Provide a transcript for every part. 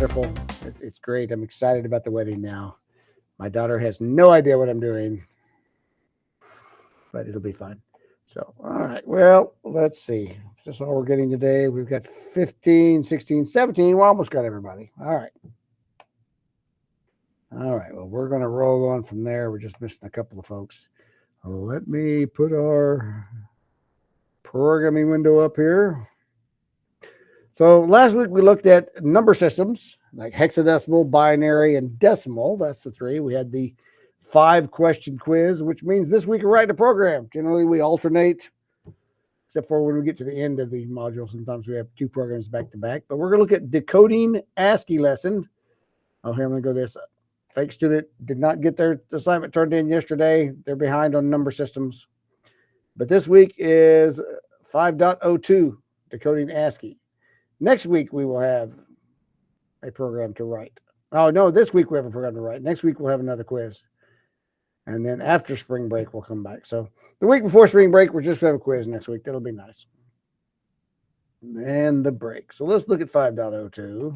wonderful. It's great. I'm excited about the wedding now. My daughter has no idea what I'm doing, but it'll be fun. So, all right. Well, let's see. That's all we're getting today. We've got 15, 16, 17. We almost got everybody. All right. All right. Well, we're going to roll on from there. We're just missing a couple of folks. Let me put our programming window up here. So last week we looked at number systems like hexadecimal, binary, and decimal. That's the three. We had the 5-question quiz, which means this week we're writing a program. Generally, we alternate, except for when we get to the end of the module. Sometimes we have 2 programs back to back. But we're going to look at decoding ASCII lesson. Oh, here I'm going to go this. Fake student did not get their assignment turned in yesterday. They're behind on number systems. But this week is 5.02, decoding ASCII. Next week, we will have a program to write. Oh, no, this week we have a program to write. Next week, we'll have another quiz. And then after spring break, we'll come back. So the week before spring break, we're just going to have a quiz next week. That'll be nice. And the break. So let's look at 5.02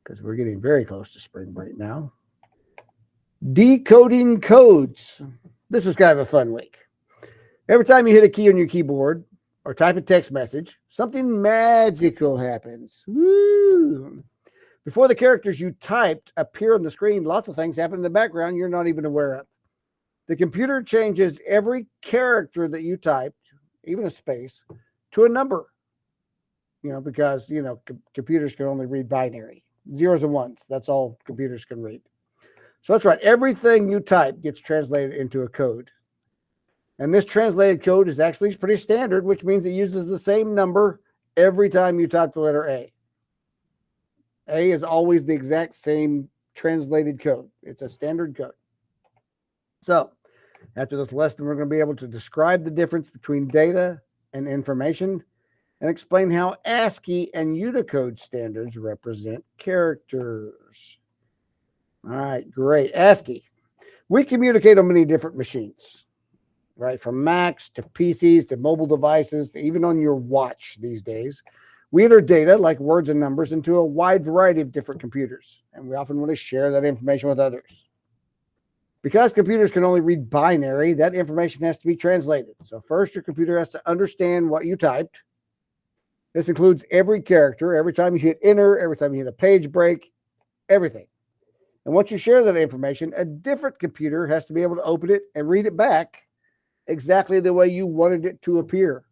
because we're getting very close to spring break now. Decoding codes. This is kind of a fun week. Every time you hit a key on your keyboard, or type a text message, something magical happens. Woo! Before the characters you typed appear on the screen, lots of things happen in the background you're not even aware of. The computer changes every character that you typed, even a space, to a number. Because, computers can only read binary. Zeros and ones. That's all computers can read. So that's right. Everything you type gets translated into a code. And this translated code is actually pretty standard, which means it uses the same number every time you type the letter A. A is always the exact same translated code. It's a standard code. So after this lesson, we're going to be able to describe the difference between data and information and explain how ASCII and Unicode standards represent characters. All right, great. ASCII. We communicate on many different machines. Right, from Macs to PCs to mobile devices to even on your watch these days. We enter data like words and numbers into a wide variety of different computers, and we often want to share that information with others. Because computers can only read binary, that information has to be translated. So first, your computer has to understand what you typed. This includes every character, every time you hit enter, every time you hit a page break, everything. And once you share that information, a different computer has to be able to open it and read it back exactly the way you wanted it to appear.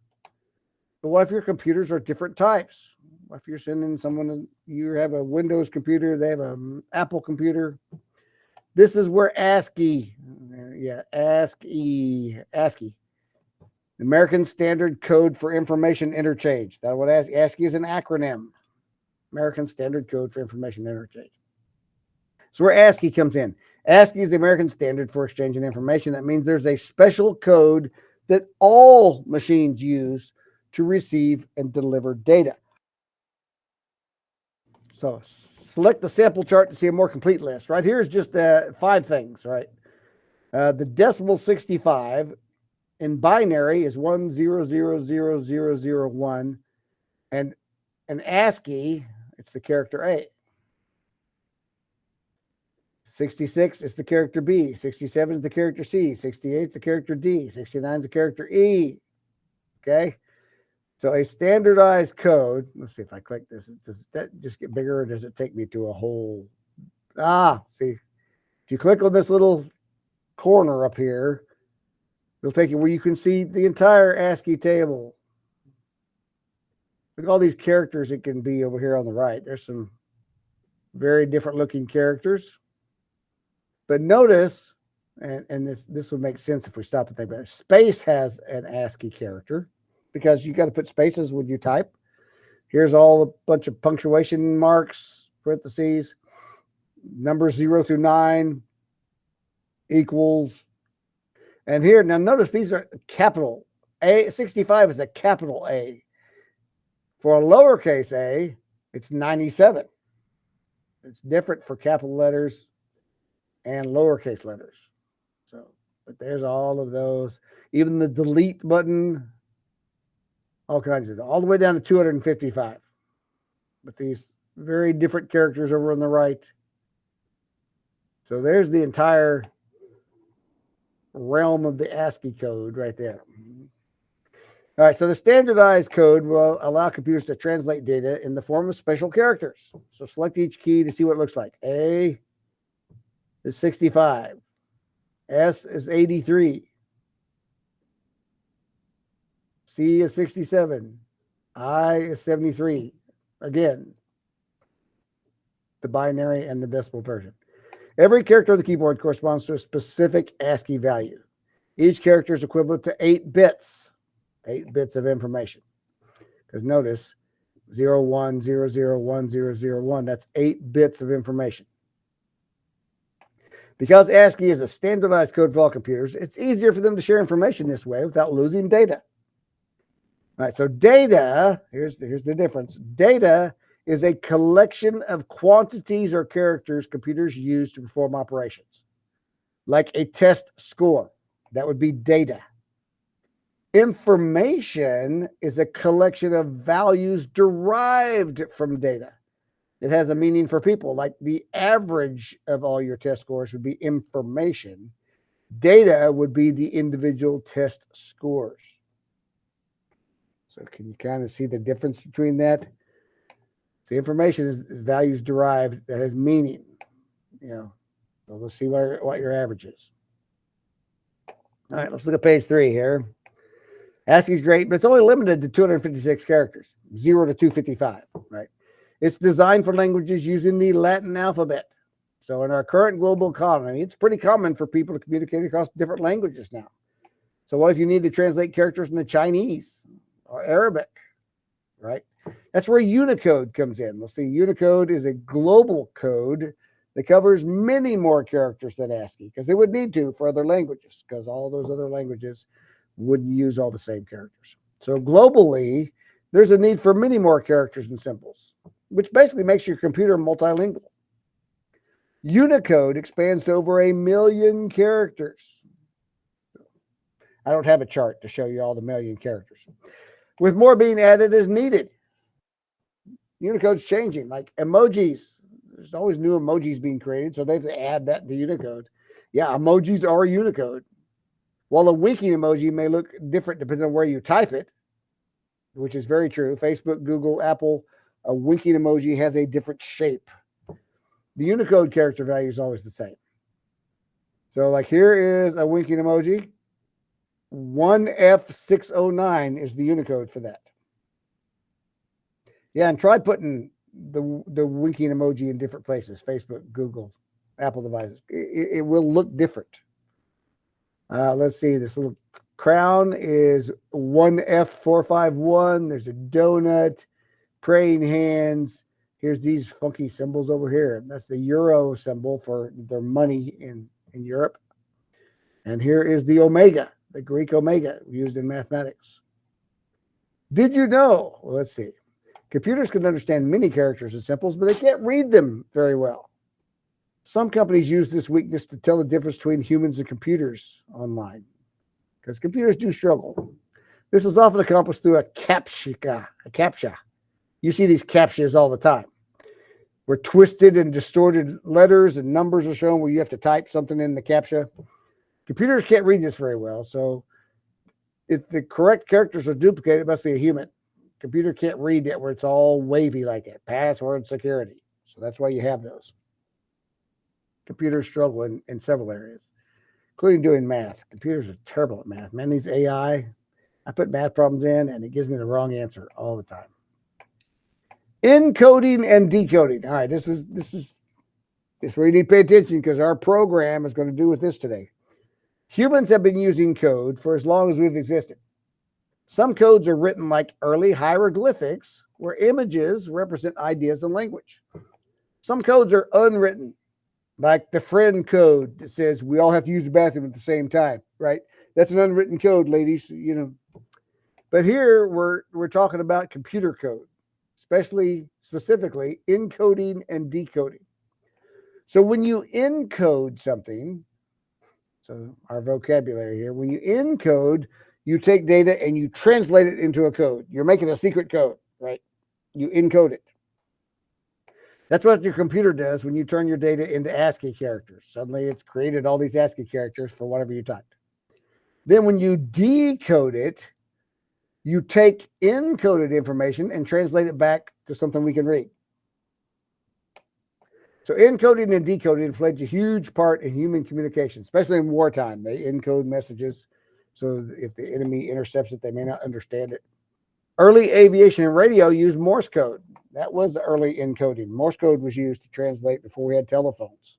But what if your computers are different types? What if you're sending someone, you have a Windows computer, they have an Apple computer? This is where ASCII, ASCII, American Standard Code for Information Interchange. That's what ASCII is, an acronym. American Standard Code for Information Interchange. So where ASCII comes in. ASCII is the American standard for exchanging information. That means there's a special code that all machines use to receive and deliver data. So select the sample chart to see a more complete list. Right here is just 5 things, right? The decimal 65 in binary is 10000001, and in ASCII, it's the character A. 66 is the character B. 67 is the character C. 68 is the character D. 69 is the character E. Okay. So a standardized code. Let's see if I click this. Does that just get bigger or does it take me to a whole? See, if you click on this little corner up here, it'll take you where you can see the entire ASCII table. Look at all these characters it can be over here on the right. There's some very different looking characters. But notice, and this would make sense if we stop and think about it, space has an ASCII character because you got to put spaces when you type. Here's all a bunch of punctuation marks, parentheses, numbers 0 through 9, equals. And here, now notice these are capital A. 65 is a capital A. For a lowercase a, it's 97. It's different for capital letters and lowercase letters. So, but there's all of those. Even the delete button, all kinds of, all the way down to 255. But these very different characters over on the right. So there's the entire realm of the ASCII code right there. All right, so the standardized code will allow computers to translate data in the form of special characters. So select each key to see what it looks like. A is 65. S is 83. C is 67. I is 73. Again, the binary and the decimal version. Every character on the keyboard corresponds to a specific ASCII value. Each character is equivalent to 8 bits. 8 bits of information. Because notice 01001001, that's 8 bits of information. Because ASCII is a standardized code for all computers, it's easier for them to share information this way without losing data. All right, so data, here's the difference. Data is a collection of quantities or characters computers use to perform operations. Like a test score, that would be data. Information is a collection of values derived from data. It has a meaning for people, like the average of all your test scores would be information. Data would be the individual test scores. So can you kind of see the difference between that? The information is values derived that has meaning. So let's see what your average is. All right, let's look at page 3 here. ASCII is great, but it's only limited to 256 characters, 0 to 255, right? It's designed for languages using the Latin alphabet. So in our current global economy, it's pretty common for people to communicate across different languages now. So what if you need to translate characters into Chinese or Arabic, right? That's where Unicode comes in. Let's see, Unicode is a global code that covers many more characters than ASCII because they would need to for other languages because all those other languages wouldn't use all the same characters. So globally, there's a need for many more characters and symbols, which basically makes your computer multilingual. Unicode expands to over 1 million characters. I don't have a chart to show you all the million characters. With more being added as needed. Unicode's changing, like emojis. There's always new emojis being created, so they have to add that to Unicode. Yeah, emojis are Unicode. While a winking emoji may look different depending on where you type it, which is very true. Facebook, Google, Apple, a winking emoji has a different shape. The Unicode character value is always the same. So like here is a winking emoji. 1F609 is the Unicode for that. Yeah, and try putting the winking emoji in different places. Facebook, Google, Apple devices. It will look different. Let's see, this little crown is 1F451. There's a donut, praying hands. Here's these funky symbols over here. That's the euro symbol for their money in Europe. And here is the omega, the Greek omega used in mathematics. Did you know? Well, let's see. Computers can understand many characters and symbols, but they can't read them very well. Some companies use this weakness to tell the difference between humans and computers online, because computers do struggle. This is often accomplished through a CAPTCHA. You see these CAPTCHAs all the time, where twisted and distorted letters and numbers are shown where you have to type something in the CAPTCHA. Computers can't read this very well, so if the correct characters are duplicated, it must be a human. Computer can't read it where it's all wavy like that. Password security. So that's why you have those. Computers struggle in several areas, including doing math. Computers are terrible at math. Man, these AI, I put math problems in and it gives me the wrong answer all the time. Encoding and decoding. All right, this is where you need to pay attention because our program is going to do with this today. Humans have been using code for as long as we've existed. Some codes are written like early hieroglyphics, where images represent ideas and language. Some codes are unwritten, like the friend code that says we all have to use the bathroom at the same time, right? That's an unwritten code, ladies, But here we're talking about computer code, specifically encoding and decoding. So when you encode something, so our vocabulary here, when you encode, you take data and you translate it into a code. You're making a secret code, right? You encode it. That's what your computer does when you turn your data into ASCII characters. Suddenly it's created all these ASCII characters for whatever you typed. Then when you decode it, you take encoded information and translate it back to something we can read. So encoding and decoding played a huge part in human communication, especially in wartime. They encode messages so if the enemy intercepts it, they may not understand it. Early aviation and radio used Morse code. That was the early encoding. Morse code was used to translate before we had telephones.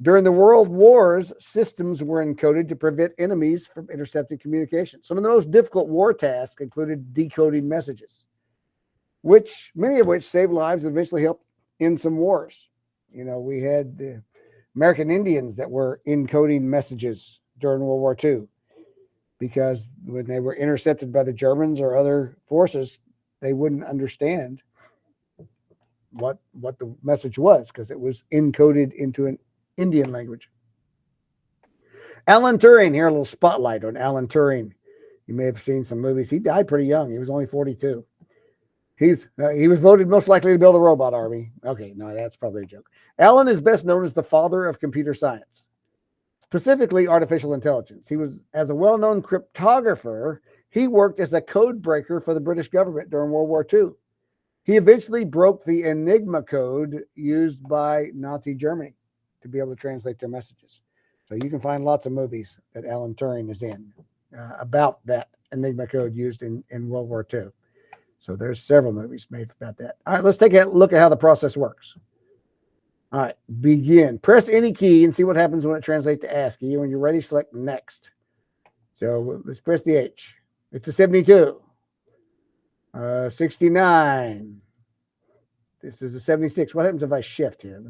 During the world wars, systems were encoded to prevent enemies from intercepting communication. Some of the most difficult war tasks included decoding messages, many of which saved lives and eventually helped end some wars. You know, we had the American Indians that were encoding messages during World War II because when they were intercepted by the Germans or other forces, they wouldn't understand what the message was because it was encoded into an Indian language. Alan Turing, here a little spotlight on Alan Turing. You may have seen some movies. He died pretty young. He was only 42. He was voted most likely to build a robot army. Okay, no, that's probably a joke. Alan is best known as the father of computer science, specifically artificial intelligence. He was, as a well-known cryptographer, he worked as a code breaker for the British government during World War II. He eventually broke the Enigma code used by Nazi Germany to be able to translate their messages. So you can find lots of movies that Alan Turing is in about that Enigma code used in World War II. So there's several movies made about that. All right, let's take a look at how the process works. All right, begin. Press any key and see what happens when it translates to ASCII. When you're ready, select next. So let's press the H. It's a 72. 69. This is a 76. What happens if I shift here?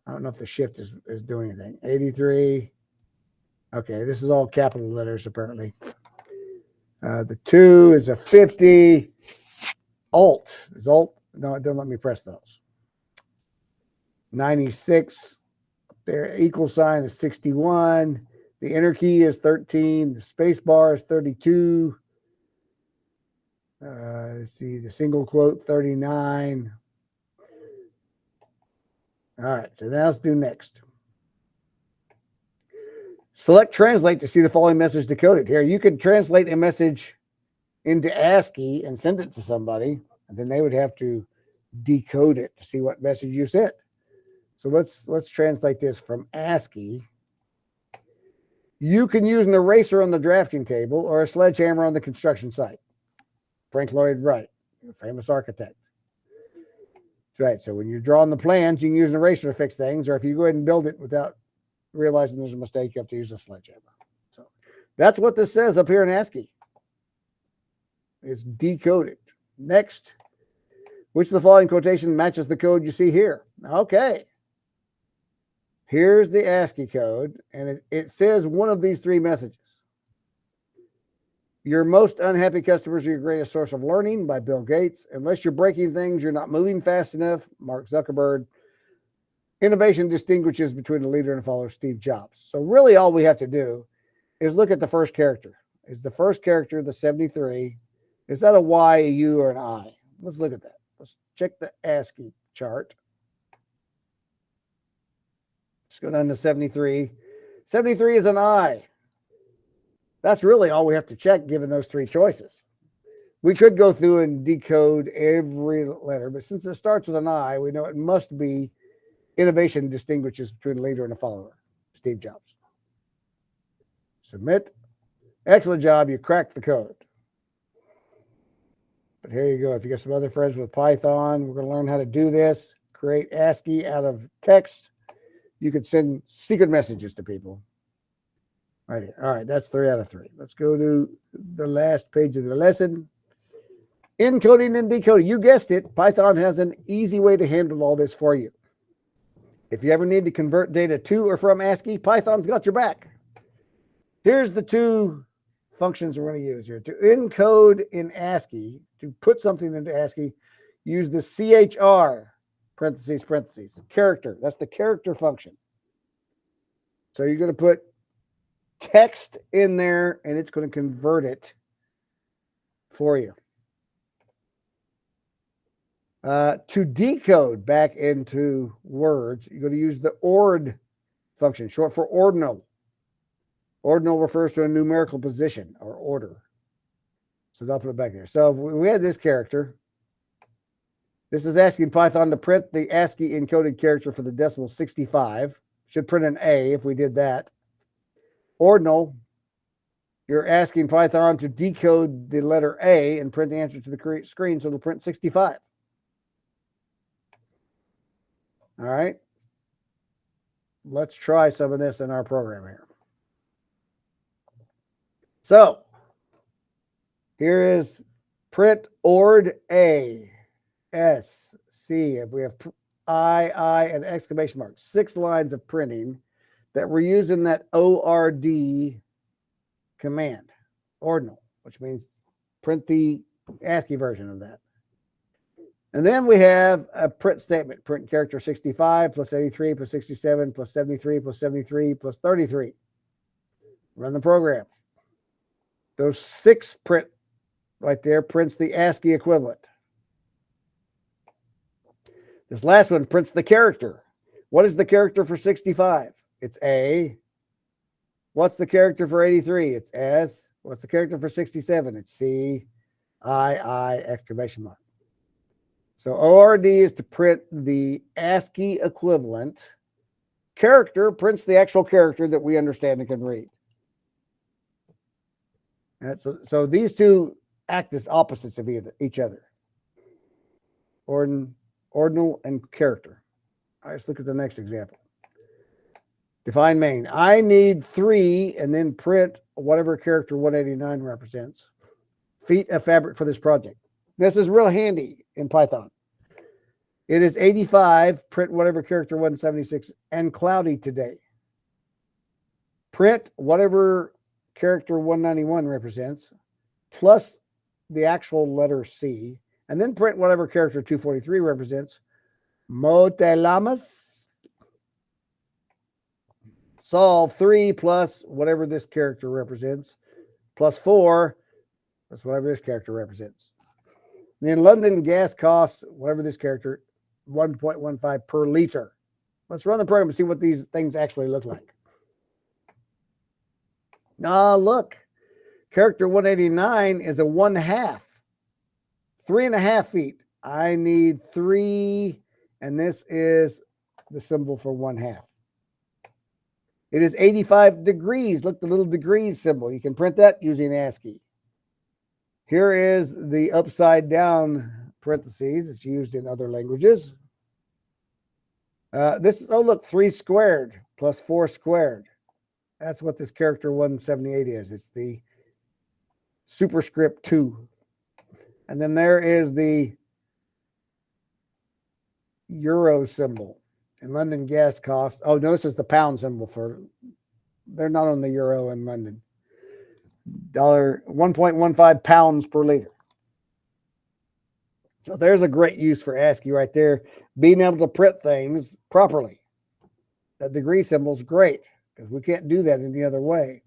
I don't know if the shift is doing anything. 83. Okay, this is all capital letters apparently. The 2 is a 50. Alt. Is Alt? No, it doesn't let me press those. 96. There, equal sign is 61. The enter key is 13. The space bar is 32. Let's see, the single quote 39. All right, so now let's do next. Select translate to see the following message decoded. Here, you could translate a message into ASCII and send it to somebody, and then they would have to decode it to see what message you sent. So let's translate this from ASCII. You can use an eraser on the drafting table or a sledgehammer on the construction site. Frank Lloyd Wright, a famous architect. That's right. So when you're drawing the plans, you can use an eraser to fix things, or if you go ahead and build it without realizing there's a mistake, you have to use a sledgehammer. So that's what this says up here in ASCII. It's decoded. Next, which of the following quotation matches the code you see here? Okay. Here's the ASCII code, and it says one of these three messages. Your most unhappy customers are your greatest source of learning by Bill Gates. Unless you're breaking things, you're not moving fast enough, Mark Zuckerberg. Innovation distinguishes between a leader and a follower, Steve Jobs. So really all we have to do is look at the first character. Is the first character the 73? Is that a Y, a U, or an I? Let's look at that. Let's check the ASCII chart. Let's go down to 73. 73 is an I. That's really all we have to check given those three choices. We could go through and decode every letter, but since it starts with an I, we know it must be innovation distinguishes between a leader and a follower, Steve Jobs. Submit. Excellent job. You cracked the code. But here you go. If you got some other friends with Python, we're going to learn how to do this. Create ASCII out of text. You could send secret messages to people. Right here. All right, that's 3 out of 3. Let's go to the last page of the lesson. Encoding and decoding. You guessed it. Python has an easy way to handle all this for you. If you ever need to convert data to or from ASCII, Python's got your back. Here's the two functions we're going to use here. To encode in ASCII, to put something into ASCII, use the CHR, parentheses, parentheses, character. That's the character function. So you're going to put text in there, and it's going to convert it for you. To decode back into words, you're going to use the ORD function, short for ordinal. Ordinal refers to a numerical position or order. So I'll put it back there. So we had this character. This is asking Python to print the ASCII encoded character for the decimal 65. Should print an A if we did that. Ordinal, you're asking Python to decode the letter A and print the answer to the screen, so it'll print 65. All right. Let's try some of this in our program here. So here is print ord A, S, C. If we have I, and exclamation mark, 6 lines of printing that we're using that ORD command, ordinal, which means print the ASCII version of that. And then we have a print statement, print character 65 plus 83 plus 67 plus 73 plus 73 plus 33. Run the program. Those 6 print right there prints the ASCII equivalent. This last one prints the character. What is the character for 65? It's A. What's the character for 83? It's S. What's the character for 67? It's C, I, exclamation mark. So ORD is to print the ASCII equivalent. Character prints the actual character that we understand and can read. So these two act as opposites of each other. Ordinal and character. All right, let's look at the next example. Define main. I need 3 and then print whatever character 189 represents. Feet of fabric for this project. This is real handy in Python. It is 85, print whatever character 176, and cloudy today. Print whatever character 191 represents, plus the actual letter C, and then print whatever character 243 represents. Motelamas. Solve 3 plus whatever this character represents, plus 4 plus whatever this character represents. And then London gas costs, whatever this character, 1.15 per liter. Let's run the program and see what these things actually look like. Look, character 189 is a 1/2, 3.5 feet. I need 3, and this is the symbol for 1/2. It is 85 degrees. Look, the little degrees symbol. You can print that using ASCII. Here is the upside down parentheses. It's used in other languages. This is, oh, look, 3 squared plus 4 squared. That's what this character 178 is. It's the superscript 2. And then there is the euro symbol. In London gas costs. Oh, notice it's the pound symbol for, they're not on the euro in London. 1.15 pounds per liter. So there's a great use for ASCII right there. Being able to print things properly. That degree symbol is great because we can't do that any other way.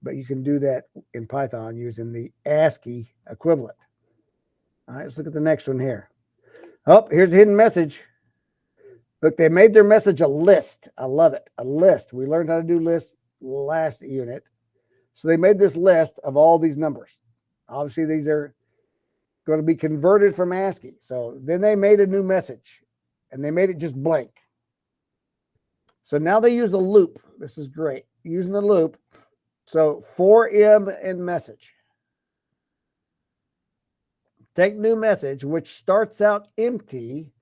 But you can do that in Python using the ASCII equivalent. All right, let's look at the next one here. Oh, here's a hidden message. Look, they made their message a list. I love it. A list. We learned how to do lists last unit. So they made this list of all these numbers. Obviously, these are going to be converted from ASCII. So then they made a new message, and they made it just blank. So now they use a loop. This is great. Using the loop. So for m in message. Take new message, which starts out empty.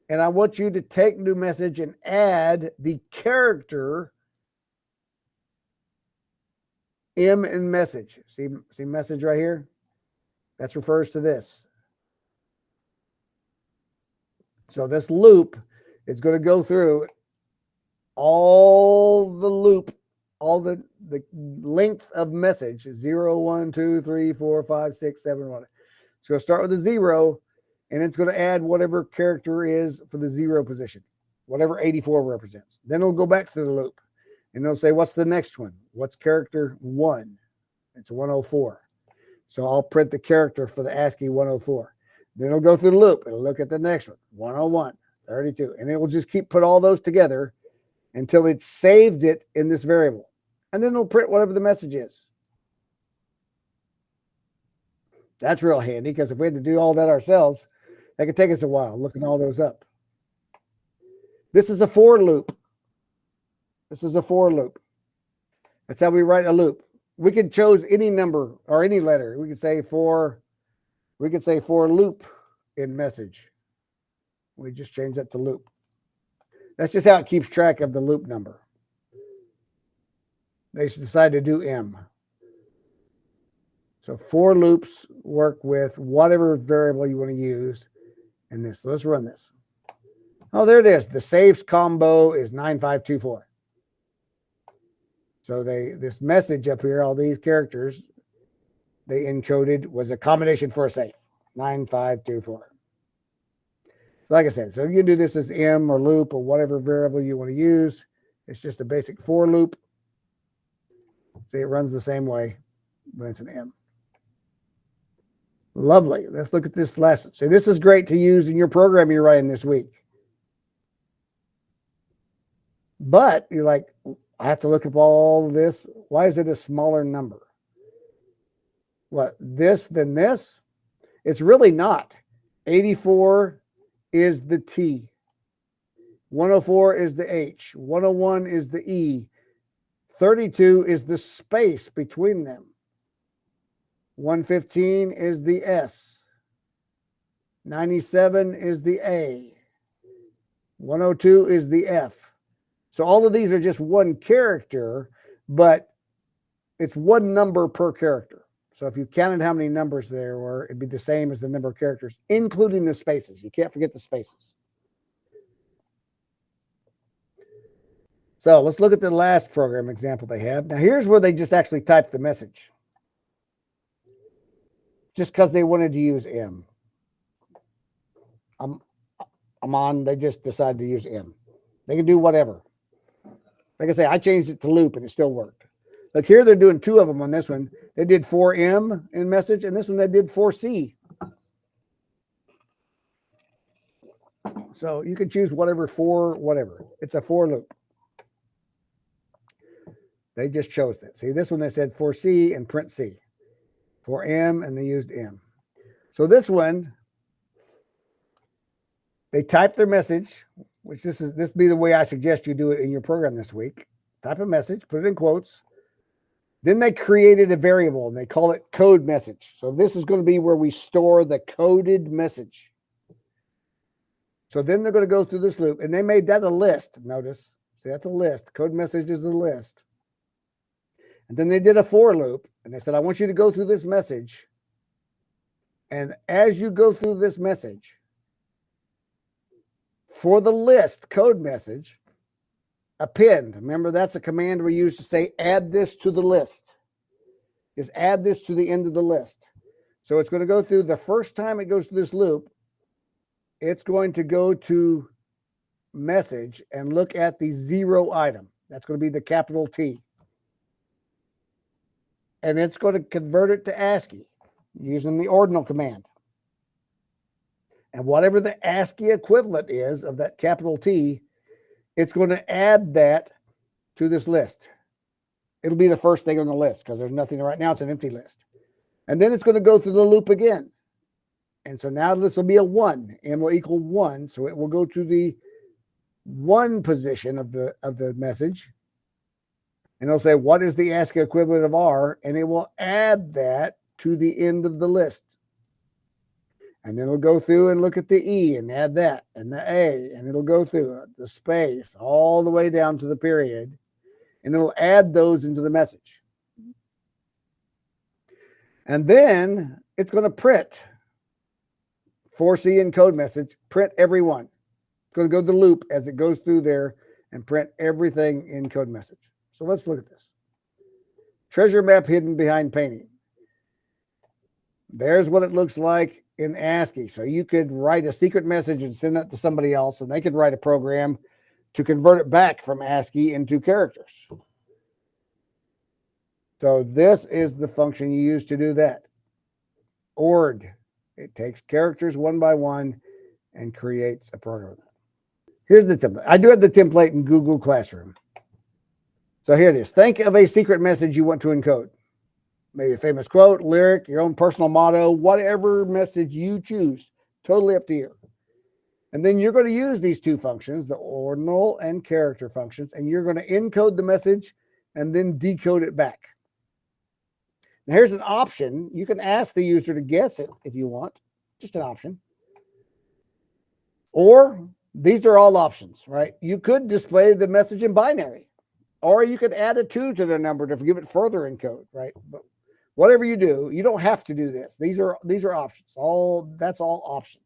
And I want you to take new message and add the character M in message. See message right here? That refers to this. So this loop is going to go through all the loop, all the length of message, 0, 1, 2, 3, 4, 5, 6, 7, 1. It's going to start with a 0. And it's going to add whatever character is for the 0 position, whatever 84 represents. Then it'll go back to the loop. And it'll say, what's the next one? What's character 1? It's 104. So I'll print the character for the ASCII 104. Then it'll go through the loop. It'll look at the next one, 101, 32. And it will just keep put all those together until it's saved it in this variable. And then it'll print whatever the message is. That's real handy because if we had to do all that ourselves, that could take us a while looking all those up. This is a for loop. This is a for loop. That's how we write a loop. We could choose any number or any letter. We could say for loop in message. We just change that to loop. That's just how it keeps track of the loop number. They should decide to do M. So for loops work with whatever variable you want to use in this. So let's run this. Oh, there it is. The saves combo is 9524. So this message up here, all these characters they encoded was a combination for a safe, 9524. So like I said, so you can do this as M or loop or whatever variable you want to use. It's just a basic for loop. See, it runs the same way, but it's an M. Lovely. Let's look at this lesson. So this is great to use in your program you're writing this week. But you're like, I have to look up all this. Why is it a smaller number? What, this than this? It's really not. 84 is the T. 104 is the H. 101 is the E. 32 is the space between them. 115 is the S. 97 is the A. 102 is the F. So all of these are just one character, but it's one number per character. So if you counted how many numbers there were, it'd be the same as the number of characters, including the spaces. You can't forget the spaces. So let's look at the last program example they have. Now here's where they just actually typed the message. Just because they wanted to use M. They just decided to use M. They can do whatever. Like I say, I changed it to loop and it still worked. Look, here they're doing two of them on this one. They did 4M in message, and this one they did 4C. So you can choose whatever for whatever. It's a for loop. They just chose that. See, this one they said 4C and print C. 4M, and they used M. So this one, they typed their message, which this be the way I suggest you do it in your program this week. Type a message, put it in quotes. Then they created a variable and they call it code message. So this is going to be where we store the coded message. So then they're going to go through this loop, and they made that a list. Notice, see, that's a list. Code message is a list. And then they did a for loop, and they said, I want you to go through this message. And as you go through this message, for the list code message, append. Remember, that's a command we use to say, add this to the list. Just add this to the end of the list. So it's going to go through the first time it goes through this loop, it's going to go to message and look at the 0 item. That's going to be the capital T. And it's going to convert it to ASCII using the ordinal command. And whatever the ASCII equivalent is of that capital T, it's going to add that to this list. It'll be the first thing on the list because there's nothing right now. It's an empty list. And then it's going to go through the loop again. And so now this will be a 1. M will equal 1. So it will go to the 1 position of the message. And it'll say, what is the ASCII equivalent of R? And it will add that to the end of the list. And then it'll go through and look at the E and add that and the A. And it'll go through the space all the way down to the period. And it'll add those into the message. And then it's going to print 4C in code message, print every one. It's going to go to the loop as it goes through there and print everything in code message. So let's look at this. Treasure map hidden behind painting. There's what it looks like in ASCII. So you could write a secret message and send that to somebody else, and they could write a program to convert it back from ASCII into characters. So this is the function you use to do that. ORD. It takes characters one by one and creates a program. Here's the template. I do have the template in Google Classroom. So here it is. Think of a secret message you want to encode. Maybe a famous quote, lyric, your own personal motto, whatever message you choose. Totally up to you. And then you're going to use these two functions, the ordinal and character functions, and you're going to encode the message and then decode it back. Now, here's an option. You can ask the user to guess it if you want. Just an option. Or these are all options, right? You could display the message in binary, or you could add a 2 to the number to give it further encode, right? But whatever you do, you don't have to do this. These are options. That's all options.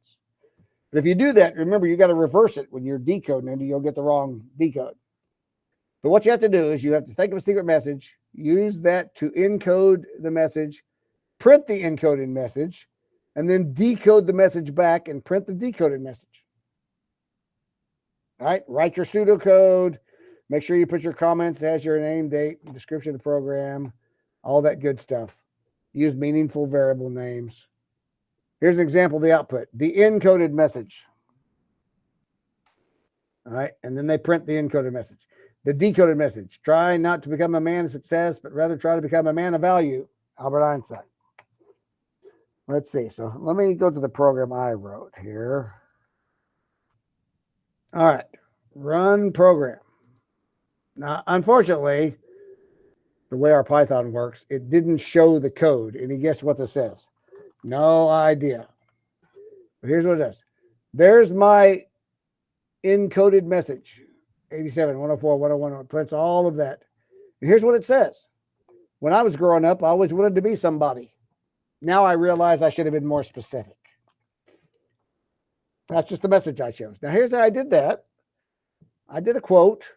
But if you do that, remember, you got to reverse it when you're decoding it, or you'll get the wrong decode. But what you have to do is you have to think of a secret message, use that to encode the message, print the encoded message, and then decode the message back and print the decoded message. All right, write your pseudocode. Make sure you put your comments as your name, date, description of the program, all that good stuff. Use meaningful variable names. Here's an example of the output, the encoded message. All right, and then they print the encoded message. The decoded message, try not to become a man of success, but rather try to become a man of value, Albert Einstein. Let's see, so let me go to the program I wrote here. All right, run program. Now, unfortunately, the way our Python works, it didn't show the code. Any guess what this says? No idea. But here's what it does. There's my encoded message. 87, 104, 101. It prints all of that. And here's what it says. When I was growing up, I always wanted to be somebody. Now I realize I should have been more specific. That's just the message I chose. Now here's how I did that. I did a quote.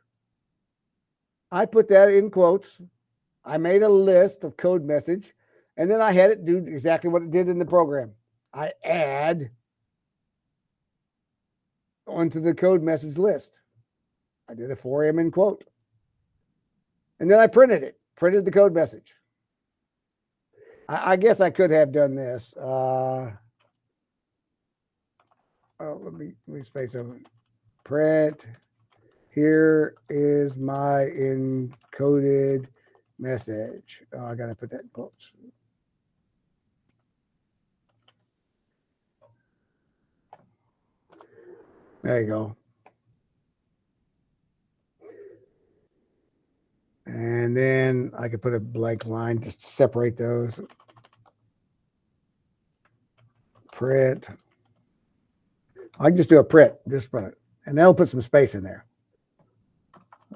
I put that in quotes. I made a list of code message, and then I had it do exactly what it did in the program. I add onto the code message list. I did a for him in quote. And then I printed the code message. I guess I could have done this. Let me space over. Print. Here is my encoded message. Oh, I got to put that in quotes. There you go. And then I could put a blank line just to separate those. Print. I can just do a print, just print it. And that'll put some space in there.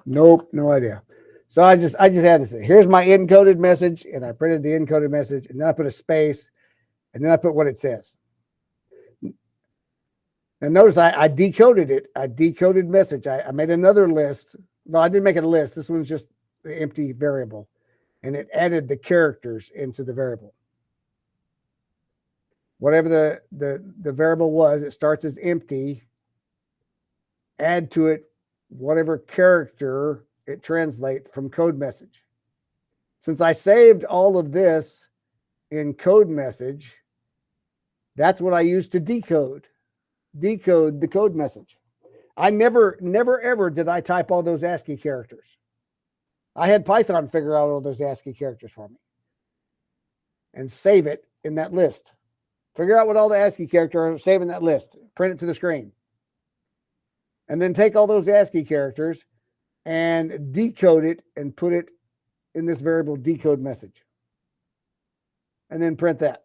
Nope, no idea. So I just had to say, here's my encoded message, and I printed the encoded message, and then I put a space, and then I put what it says. And notice I decoded it. I decoded message. I made another list. No, I didn't make it a list. This one's just the empty variable, and it added the characters into the variable. Whatever the variable was, it starts as empty. Add to it whatever character it translates from code message. Since I saved all of this in code message, that's what I used to decode the code message. I never ever did I type all those ASCII characters. I had Python figure out all those ASCII characters for me and save it in that list. Figure out what all the ASCII characters are, save in that list, print it to the screen. And then take all those ASCII characters and decode it and put it in this variable decode message. And then print that.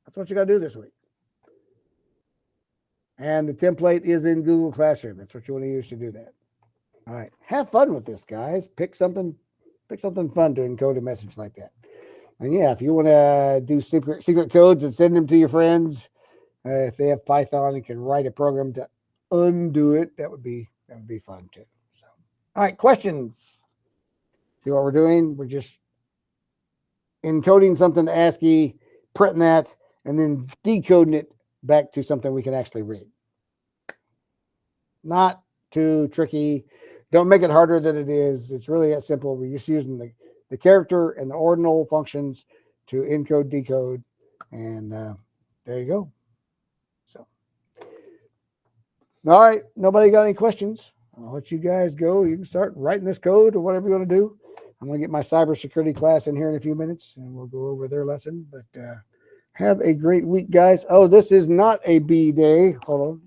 That's what you got to do this week. And the template is in Google Classroom. That's what you want to use to do that. All right. Have fun with this, guys. Pick something fun to encode a message like that. And yeah, if you want to do secret codes and send them to your friends, if they have Python and can write a program to undo it, that would be fun too. So, all right, questions. See what we're doing? We're just encoding something to ASCII, printing that, and then decoding it back to something we can actually read. Not too tricky. Don't make it harder than it is. It's really that simple. We're just using the character and the ordinal functions to encode, decode, and there you go. So, all right, nobody got any questions? I'll let you guys go. You can start writing this code or whatever you want to do. I'm going to get my cybersecurity class in here in a few minutes, and we'll go over their lesson. But have a great week, guys. Oh, this is not a B day. Hold on.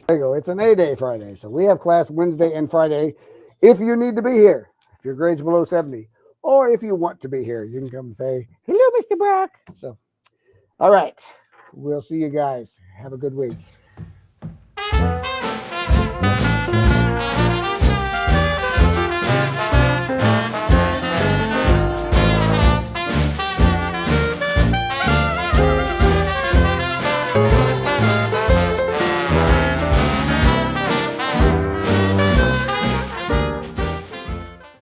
There you go. It's an A day Friday. So we have class Wednesday and Friday if you need to be here, if your grade's below 70. Or if you want to be here, you can come and say, hello, Mr. Brock. So, all right. We'll see you guys. Have a good week.